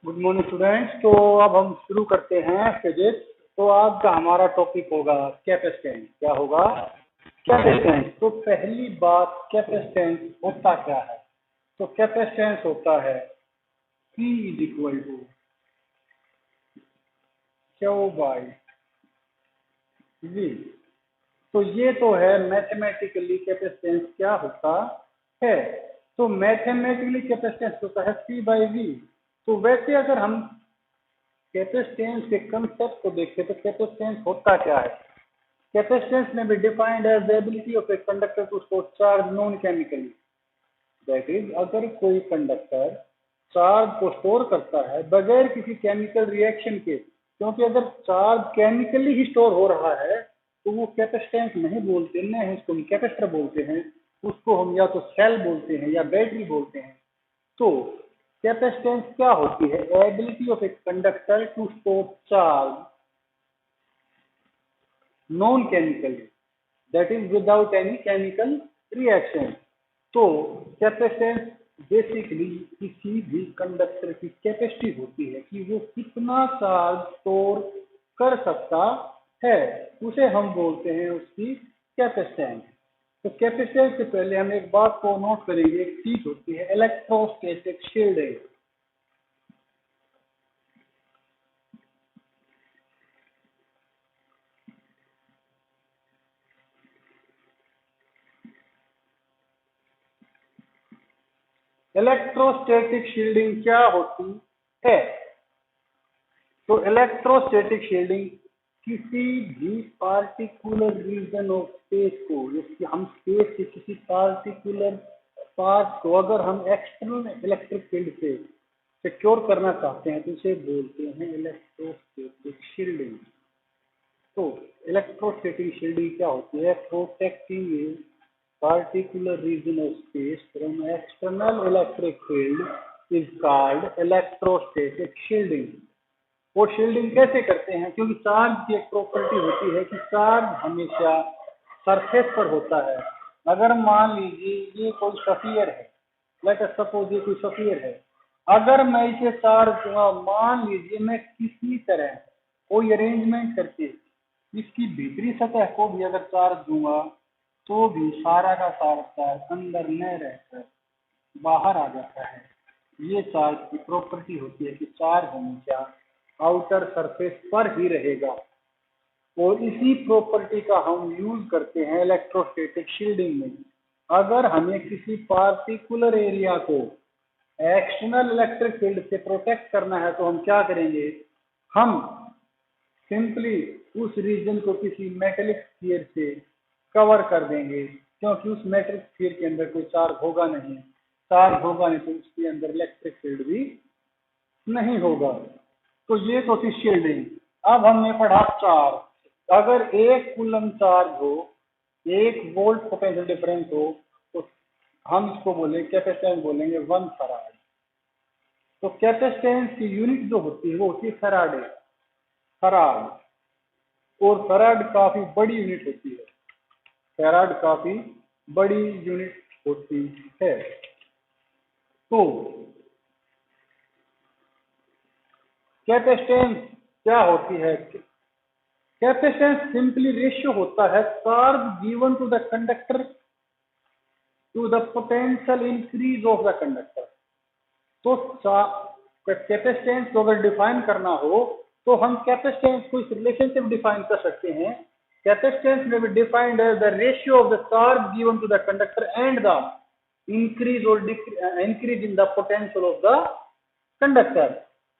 Good morning students. तो अब हम शुरू करते हैं फिजिक्स। तो आज का हमारा टॉपिक होगा कैपेसिटेंस। क्या होगा? कैपेसिटेंस। तो पहली बात, कैपेसिटेंस होता क्या है? तो कैपेसिटेंस होता है P is equal to Q by V। तो ये तो है मैथमेटिकली कैपेसिटेंस क्या होता है। तो मैथमेटिकली कैपेसिटेंस होता है P बाई V। तो वैसे अगर हम कैपेसिटेंस के कंसेप्ट को देखें तो कैपेसिटेंस होता क्या है? कैपेसिटेंस में be defined as the ability of a conductor to store charge non chemically. That is, अगर कोई कंडक्टर चार्ज को स्टोर करता है बगैर किसी केमिकल रिएक्शन के, क्योंकि अगर चार्ज केमिकली ही स्टोर हो रहा है तो वो कैपेसिटेंस नहीं बोलते, न है उसको कैपेसिटर बोलते हैं। उसको हम या तो सेल बोलते हैं या बैटरी बोलते हैं। तो कैपेसिटेंस क्या होती है? Ability of a conductor to store charge non chemically, that is without any chemical reaction. तो कैपेसिटेंस बेसिकली किसी भी कंडक्टर की कैपेसिटी होती है कि वो कितना चार्ज स्टोर कर सकता है, उसे हम बोलते हैं उसकी कैपेसिटेंस। तो कैपेसिटेंस से पहले हम एक बात को नोट करेंगे, एक चीज होती है इलेक्ट्रोस्टैटिक शील्डिंग। इलेक्ट्रोस्टैटिक शील्डिंग क्या होती है? तो इलेक्ट्रोस्टैटिक शील्डिंग किसी भी पार्टिकुलर रीजन ऑफ स्पेस को, जैसे हम स्पेस के किसी पार्टिकुलर पार्ट को अगर हम एक्सटर्नल इलेक्ट्रिक फील्ड से सिक्योर करना चाहते हैं तो इसे बोलते हैं इलेक्ट्रोस्टैटिक शील्डिंग। तो इलेक्ट्रोस्टैटिक शील्डिंग क्या होती है? Protecting A particular region of space from external electric field is called electrostatic shielding। वो शील्डिंग कैसे करते हैं? क्योंकि चार्ज की एक प्रॉपर्टी होती है कि चार्ज हमेशा सरफेस पर होता है। अगर मान लीजिए ये कोई सफियर है, लेट अस सपोज ये कोई सफियर है, अगर मैं इसे चार्ज दूंगा, मान लीजिए मैं किसी तरह कोई अरेंजमेंट करके इसकी भीतरी सतह को भी अगर चार्ज दूंगा तो भी सारा का सारा चार्ज अंदर न रहकर बाहर आ जाता है। ये चार्ज की प्रॉपर्टी होती है कि चार्ज हमेशा आउटर सरफेस पर ही रहेगा, और इसी प्रॉपर्टी का हम यूज करते हैं इलेक्ट्रोस्टैटिक शील्डिंग में। अगर हमें किसी पार्टिकुलर एरिया को एक्सटर्नल इलेक्ट्रिक फील्ड से प्रोटेक्ट करना है तो हम क्या करेंगे? हम सिंपली उस रीजन को किसी मेटेलिक स्फीयर से कवर कर देंगे, क्योंकि उस मेटेलिक स्फीयर के अंदर कोई चार्ज होगा नहीं। चार्ज होगा नहीं तो उसके अंदर इलेक्ट्रिक फील्ड भी नहीं होगा। तो ये तो थी शील्डिंग। अब हमने पढ़ा चार्ज। अगर एक कूलम चार्ज हो, 1 वोल्ट पोटेंशियल डिफरेंस हो, तो हम इसको बोलेंगे कैपेसिटेंस, बोलेंगे 1 फराड। तो कैपेसिटेंस की यूनिट जो होती है वो होती है फराडे, फराड। और फराड काफी बड़ी यूनिट होती है, फैराड काफी बड़ी यूनिट होती है। तो कैपेसिटेंस क्या होती है? कैपेसिटेंस सिंपली रेशियो होता है charge given to the conductor to the potential increase of the conductor. तो कैपेसिटेंस को अगर डिफाइन करना हो तो हम कैपेसिटेंस को इस रिलेशनशिप डिफाइन कर सकते हैं। कैपेसिटेंस में be defined as the ratio of the charge given to the conductor and the increase और increase in the potential of the conductor.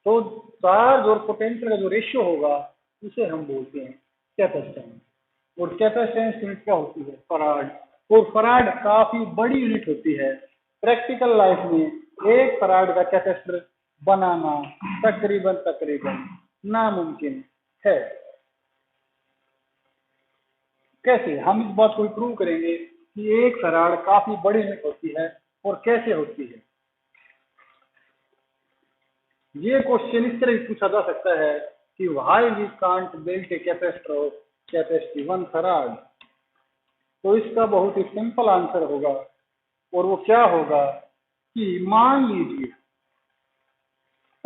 तो चार्ज और पोटेंशियल का जो रेशियो होगा उसे हम बोलते हैं कैपेसिटेंस। और कैपेसिटेंस यूनिट क्या होती है? फराड। और फराड काफी बड़ी यूनिट होती है। प्रैक्टिकल लाइफ में 1 फराड का कैपेसिटर बनाना तकरीबन तकरीबन नामुमकिन है। कैसे हम इस बात को प्रूव करेंगे कि 1 फराड काफी बड़ी यूनिट होती है और कैसे होती है? ये क्वेश्चन इस तरह पूछा जा सकता है कि why we can't build a capacitor of capacity 1 farad. तो इसका बहुत ही सिंपल आंसर होगा, और वो क्या होगा कि मान लीजिए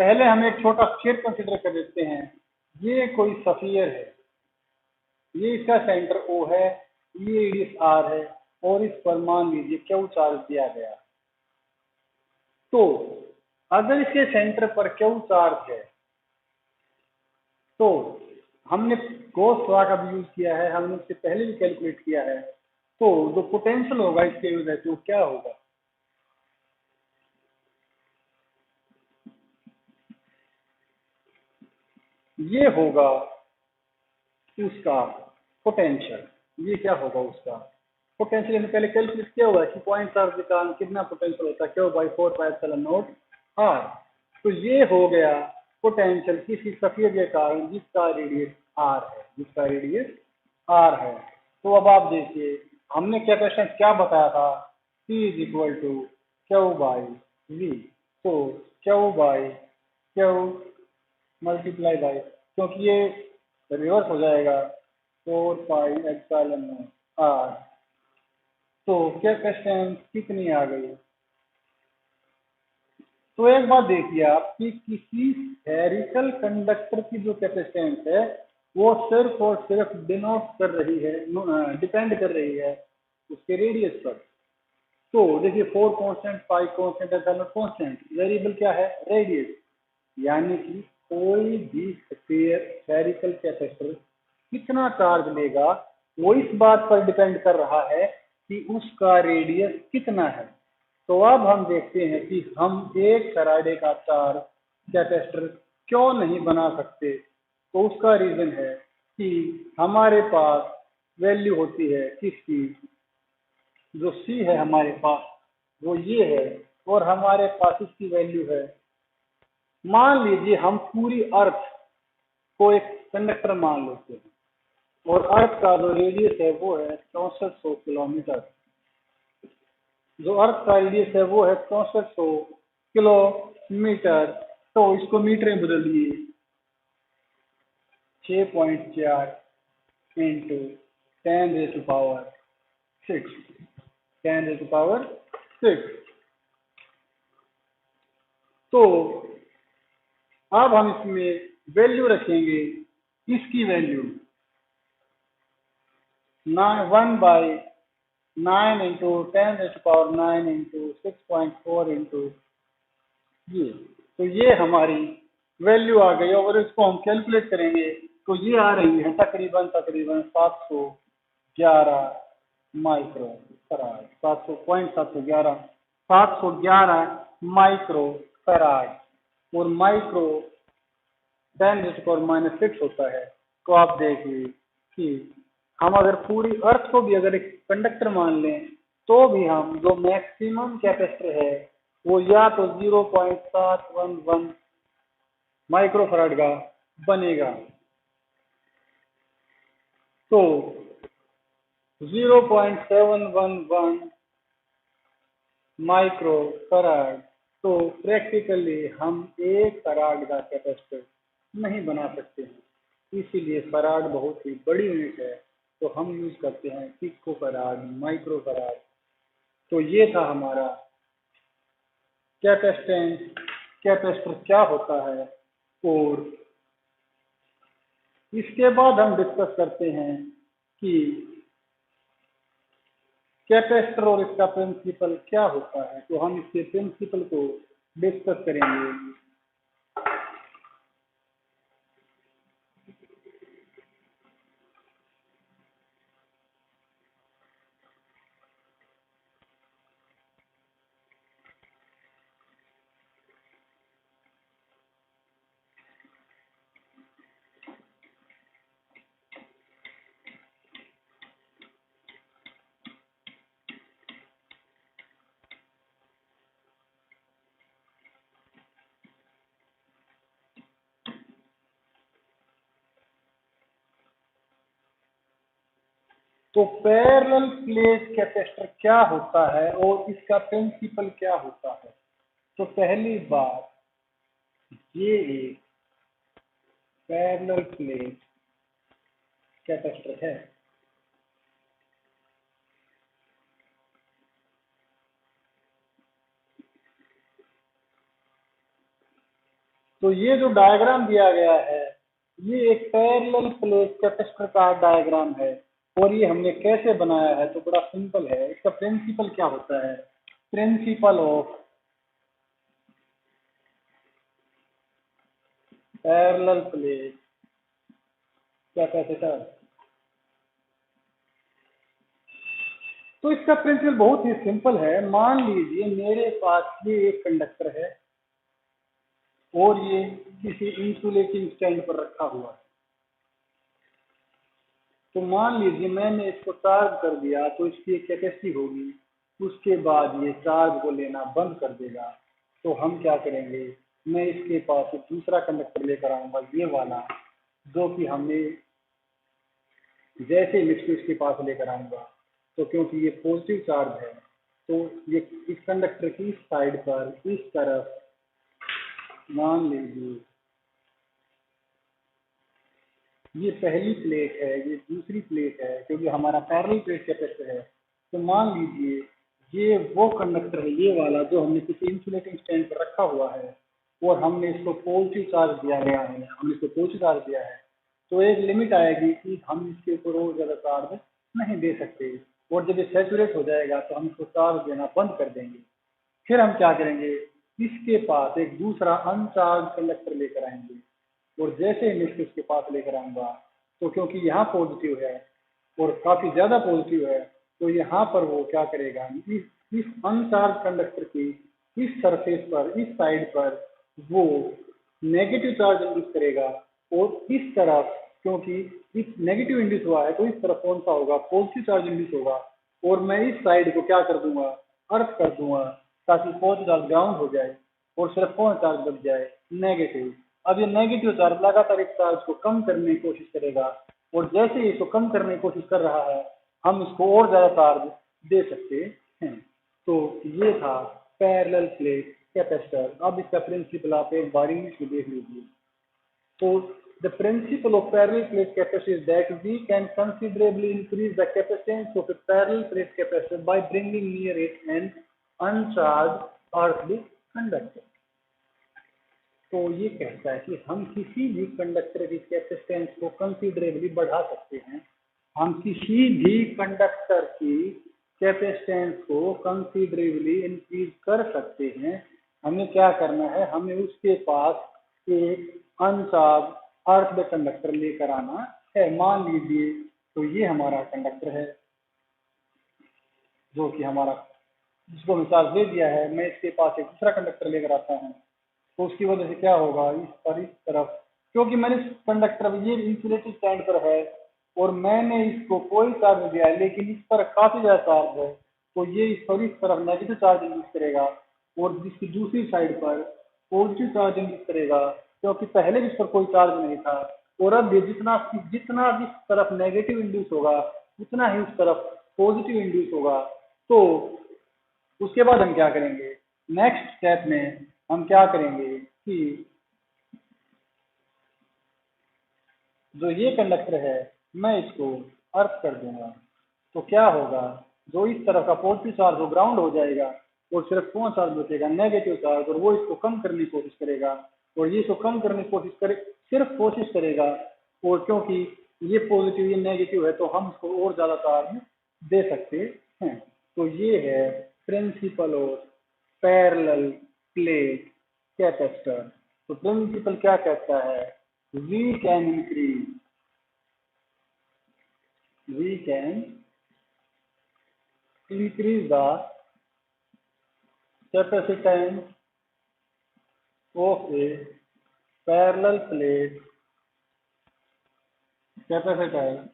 पहले हम एक छोटा स्फीयर कंसिडर कर लेते हैं। ये कोई स्फीयर है, ये इसका सेंटर O है, ये रेडियस R है और इस पर मान लीजिए Q चार्ज दिया गया। तो अगर इसके सेंटर पर Q चार्ज है तो हमने गॉस लॉ का भी यूज किया है, हमने इससे पहले भी कैलकुलेट किया है। तो जो पोटेंशियल होगा इसके वजह से वो क्या होगा, ये होगा उसका पोटेंशियल। ये क्या होगा उसका पोटेंशियल, हमने पहले कैलकुलेट किया हुआ है कि पॉइंट चार्ज के कारण कितना पोटेंशियल होता है, क्यू बाई 4πε0 r। तो ये हो गया पोटेंशियल किसी स्फीयर के कारण जिसका रेडियस r है, जिसका रेडियस r है। तो अब आप देखिए हमने कैपेसिटेंस क्या बताया था, P is equal to Q by V. तो Q by Q multiply by, क्योंकि ये रिवर्स हो जाएगा 4πε0 r। तो कैपेसिटेंस कितनी आ गई। तो एक बात देखिए आप कि किसी स्फेरिकल कंडक्टर की जो कैपेसिटेंस है वो सिर्फ और सिर्फ डिनोट कर रही है, डिपेंड कर रही है उसके रेडियस पर। तो देखिए 4 constant, 5 constant, epsilon constant, variable क्या है, रेडियस। यानी कि कोई भी स्फेरिकल कैपेसिटर कितना चार्ज लेगा वो इस बात पर डिपेंड कर रहा है कि उसका रेडियस कितना है। तो अब हम देखते हैं कि हम एक फैराडे का चार्ज कैपेसिटर क्यों नहीं बना सकते। तो उसका रीजन है कि हमारे पास वैल्यू होती है किसकी, जो C है हमारे पास वो ये है, और हमारे पास इसकी वैल्यू है। मान लीजिए हम पूरी अर्थ को एक कंडक्टर मान लेते हैं और अर्थ का जो रेडियस है वो है 6400 किलोमीटर। जो अर्थ का रेडियस है वो है 6400 किलोमीटर। तो इसको मीटर में बदलिए, 6.4 इंटू 10⁻6, 10⁻6। तो अब हम इसमें वैल्यू रखेंगे, इसकी वैल्यू 1/9 इंटू 10⁻9 इंटू 6.4 इंटू ये। तो ये हमारी वैल्यू आ गई और इसको हम कैलकुलेट करेंगे तो ये आ रही है तकरीबन 711 माइक्रो फराड, 711 माइक्रो फराड। और माइक्रो 10⁻6 होता है। तो आप देखिए कि हम अगर पूरी अर्थ को भी अगर एक कंडक्टर मान लें तो भी हम जो मैक्सिमम कैपेसिटर है वो या तो 0.711 माइक्रोफराड का बनेगा। तो 0.711 माइक्रोफराड, तो प्रैक्टिकली हम एक फराड का कैपेसिटर नहीं बना सकते हैं, इसीलिए फराड बहुत ही बड़ी यूनिट है। तो हम यूज करते हैं पिको फराड, माइक्रोफराड। तो ये था हमारा कैपेसिटेंस, कैपेसिटर क्या होता है। और इसके बाद हम डिस्कस करते हैं कि कैपेसिटर और इसका प्रिंसिपल क्या होता है। तो हम इसके प्रिंसिपल को डिस्कस करेंगे। तो पैरेलल प्लेट कैपेसिटर क्या होता है और इसका प्रिंसिपल क्या होता है। तो पहली बात, ये एक पैरेलल प्लेट कैपेसिटर है। तो ये जो डायग्राम दिया गया है ये एक पैरेलल प्लेट कैपेसिटर का डायग्राम है। और ये हमने कैसे बनाया है, तो बड़ा सिंपल है। इसका प्रिंसिपल क्या होता है, principle of parallel plate capacitor. तो इसका प्रिंसिपल बहुत ही सिंपल है। मान लीजिए मेरे पास ये एक कंडक्टर है और ये किसी इंसुलेटिंग स्टैंड पर रखा हुआ है। तो मान लीजिए मैंने इसको चार्ज कर दिया तो इसकी एक कैपेसिटी होगी, उसके बाद ये चार्ज को लेना बंद कर देगा। तो हम क्या करेंगे, मैं इसके पास एक दूसरा कंडक्टर लेकर आऊंगा, ये वाला, जो कि हमने जैसे मिक्स इसके पास लेकर आऊंगा। तो क्योंकि ये पॉजिटिव चार्ज है तो ये इस कंडक्टर की इस साइड पर इस तरफ, मान लीजिए ये पहली प्लेट है, ये दूसरी प्लेट है, क्योंकि हमारा पैरेलल प्लेट कैपेसिटर है। तो मान लीजिए ये वो कंडक्टर है, ये वाला, जो हमने किसी इंसुलेटिंग स्टैंड पर रखा हुआ है और हमने इसको पॉजिटिव चार्ज दिया गया है, हमने इसको पॉजिटिव चार्ज दिया है। तो एक लिमिट आएगी कि हम इसके ऊपर और ज्यादा चार्ज नहीं दे सकते, और जब ये सैचुरेट हो जाएगा तो हम इसको चार्ज देना बंद कर देंगे। फिर हम क्या करेंगे, इसके पास एक दूसरा अनचार्ज कंडक्टर लेकर आएंगे, और जैसे ही मैं इसके पास लेकर आऊंगा तो क्योंकि यहाँ पॉजिटिव है और काफी ज्यादा पॉजिटिव है, तो यहाँ पर वो क्या करेगा, इस अनचार्ज कंडक्टर की इस सरफेस पर, इस साइड पर वो नेगेटिव चार्ज इंड्यूस करेगा। और इस तरफ, क्योंकि इस नेगेटिव इंड्यूस हुआ है, तो इस तरफ कौन सा होगा, पॉजिटिव चार्ज इंड्यूस होगा। और मैं इस साइड को क्या कर दूंगा, अर्थ कर दूंगा, ताकि पॉजिटिव चार्ज ग्राउंड हो जाए और सिर्फ कौन चार्ज बच जाए, नेगेटिव। अब ये नेगेटिव चार्ज लगातार इस चार्ज को कम करने की कोशिश करेगा, और जैसे ही इसको कम करने की कोशिश कर रहा है हम इसको और ज्यादा चार्ज दे सकते हैं। तो ये था पैरेलल प्लेट कैपेसिटर। अब इसका प्रिंसिपल आप एक बार इंग्लिश में देख लीजिए। तो the principle of parallel plate capacitor is that we can considerably increase the capacitance of a parallel plate capacitor by bringing near it an uncharged earthly conductor। तो ये कहता है कि हम किसी भी कंडक्टर की कैपेसिटेंस को कंसिडरेबली बढ़ा सकते हैं। हम किसी भी कंडक्टर की कैपेसिटेंस को कंसिडरेबली इंक्रीज कर सकते हैं। हमें क्या करना है, हमें उसके पास एक अनचार्ज अर्थ कंडक्टर लेकर आना है। मान लीजिए तो ये हमारा कंडक्टर है, जो कि हमारा, जिसको मैं चार्ज दे दिया है। मैं इसके पास एक दूसरा कंडक्टर लेकर आता हूँ, तो उसकी वजह से क्या होगा, इस पर इस तरफ, क्योंकि मैंने इस कंडक्टर, ये इंसुलेटेड स्टैंड पर है और मैंने इसको कोई चार्ज नहीं दिया है, लेकिन इस पर काफी ज्यादा चार्ज है, तो ये इस पर इस तरफ नेगेटिव चार्ज इंड्यूस करेगा और जिसकी दूसरी साइड पर पॉजिटिव चार्ज इंड्यूस करेगा, क्योंकि पहले इस पर कोई चार्ज नहीं था। और अब ये जितना जितना जिस तरफ नेगेटिव इंड्यूस होगा उतना ही उस तरफ पॉजिटिव इंड्यूस होगा। तो उसके बाद हम क्या करेंगे, नेक्स्ट स्टेप में हम क्या करेंगे कि जो ये कंडक्टर है मैं इसको अर्थ कर दूंगा। तो क्या होगा, जो इस तरफ का पॉजिटिव चार्ज वो ग्राउंड हो जाएगा और सिर्फ कौन चार्ज बचेगा, नेगेटिव चार्ज, और वो इसको कम करने की कोशिश करेगा। और ये इसको कम करने की कोशिश करे, सिर्फ कोशिश करेगा, और क्योंकि ये पॉजिटिव ये नेगेटिव है तो हम इसको और ज्यादा चार्ज दे सकते हैं। तो ये है principle of parallel plate capacitor. तो प्रिंसिपल क्या कहता है, we can increase, we can increase the capacitance of a parallel plate capacitor,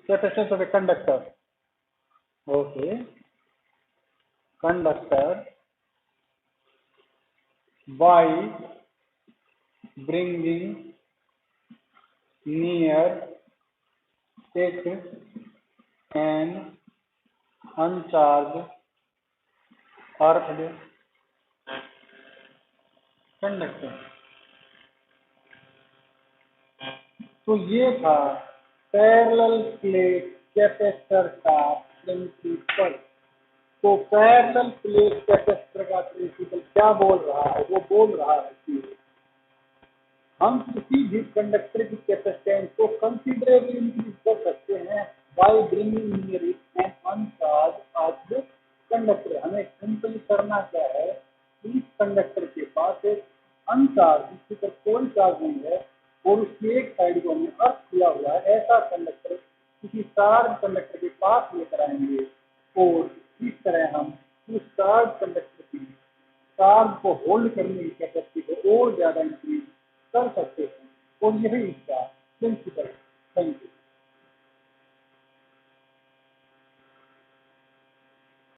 capacitance of a conductor, okay, conductor, by bringing near it an uncharged earthed conductor। तो ये था parallel plate capacitor का principal. तो parallel plate capacitor का principal क्या बोल रहा है? वो बोल रहा है कि हम किसी भी कंडक्टर की कैपेसिटेंस को कंसिडरेबली इंक्रीज कर सकते हैं by bringing near it an uncharge earth conductor. हमें सिंपली करना क्या है, इस कंडक्टर के पास एक अनचार्ज जिसके पर कोई चार्ज नहीं है और उसकी एक साइड को हमें अर्थ किया हुआ है, ऐसा कंडक्टर किसी चार्ज कंडक्टर के पास लेकर आएंगे और इस तरह हम उस चार्ज कंडक्टर की चार्ज को होल्ड करने की कैपेसिटी को और ज्यादा इंक्रीज कर सकते हैं और यही इसका प्रिंसिपल। Thank you.